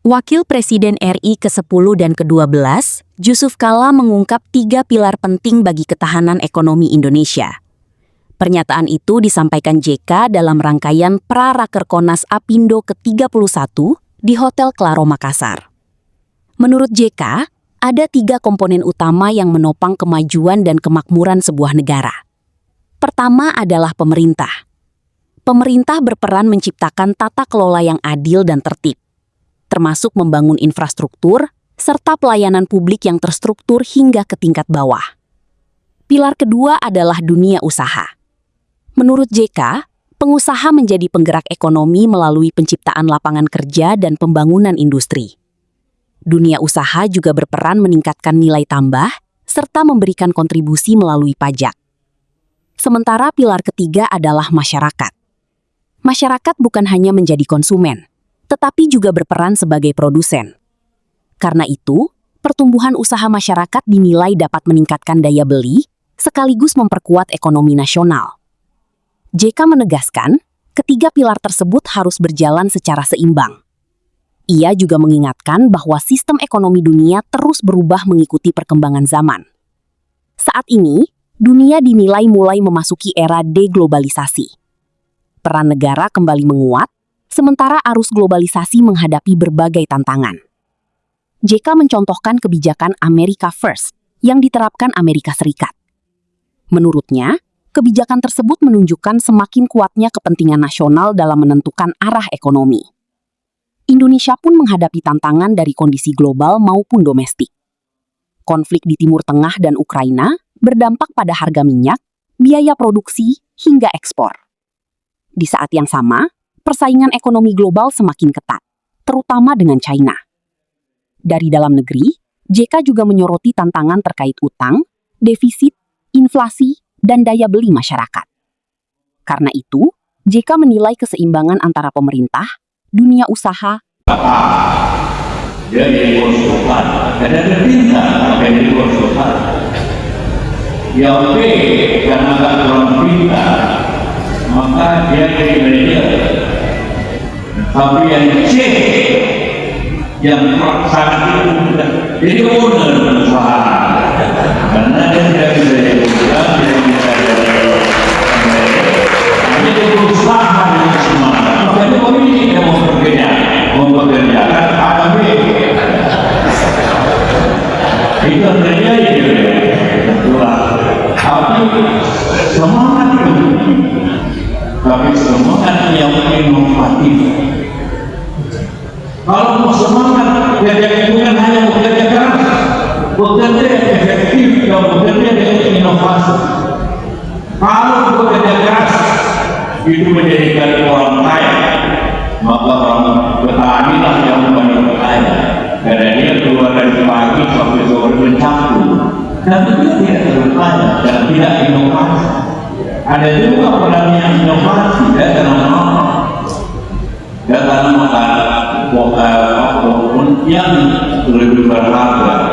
Wakil Presiden RI ke-10 dan ke-12, Jusuf Kalla mengungkap 3 pilar penting bagi ketahanan ekonomi Indonesia. Pernyataan itu disampaikan JK dalam rangkaian Pra-Rakerkonas Apindo ke-31 di Hotel Claro Makassar. Menurut JK, ada 3 komponen utama yang menopang kemajuan dan kemakmuran sebuah negara. Pertama adalah pemerintah. Pemerintah berperan menciptakan tata kelola yang adil dan tertib, termasuk membangun infrastruktur serta pelayanan publik yang terstruktur hingga ke tingkat bawah. Pilar kedua adalah dunia usaha. Menurut JK, pengusaha menjadi penggerak ekonomi melalui penciptaan lapangan kerja dan pembangunan industri. Dunia usaha juga berperan meningkatkan nilai tambah serta memberikan kontribusi melalui pajak. Sementara pilar ketiga adalah masyarakat. Masyarakat bukan hanya menjadi konsumen, tetapi juga berperan sebagai produsen. Karena itu, pertumbuhan usaha masyarakat dinilai dapat meningkatkan daya beli, sekaligus memperkuat ekonomi nasional. JK menegaskan, ketiga pilar tersebut harus berjalan secara seimbang. Ia juga mengingatkan bahwa sistem ekonomi dunia terus berubah mengikuti perkembangan zaman. Saat ini, dunia dinilai mulai memasuki era deglobalisasi. Peran negara kembali menguat, sementara arus globalisasi menghadapi berbagai tantangan. JK mencontohkan kebijakan America First yang diterapkan Amerika Serikat. Menurutnya, kebijakan tersebut menunjukkan semakin kuatnya kepentingan nasional dalam menentukan arah ekonomi. Indonesia pun menghadapi tantangan dari kondisi global maupun domestik. Konflik di Timur Tengah dan Ukraina berdampak pada harga minyak, biaya produksi, hingga ekspor. Di saat yang sama, persaingan ekonomi global semakin ketat, terutama dengan China. Dari dalam negeri, JK juga menyoroti tantangan terkait utang, defisit, inflasi, dan daya beli masyarakat. Karena itu, JK menilai keseimbangan antara pemerintah, dunia usaha, dia jadi konsultan, karena dia pintar, maka jadi konsultan. Yang B, karena agak kurang pintar, maka dia jadi manajer. Tapi yang C, yang sangat itu jadi owner perusahaan, karena dia tidak bisa jadi perusahaan, tidak bisa jadi perusahaan yang semangat. Makanya pemilik yang mempekerjakan A dan B. Itu terjadi tapi semangat itu, tapi semangat yang inovatif. Kalau mau semangat, dia bukan hanya bekerja keras, bekerja efektif dan bekerja dengan inovasi. Kalau bekerja keras itu menjadikan orang kaya, maka orang petani lah yang menjadi kaya. Karena dia keluar dari pagi sampai sore mencampur, dan dia tidak terkaya dan tidak inovasi. Ada juga orang yang inovasi, dia tanam makanan yang lebih berharga.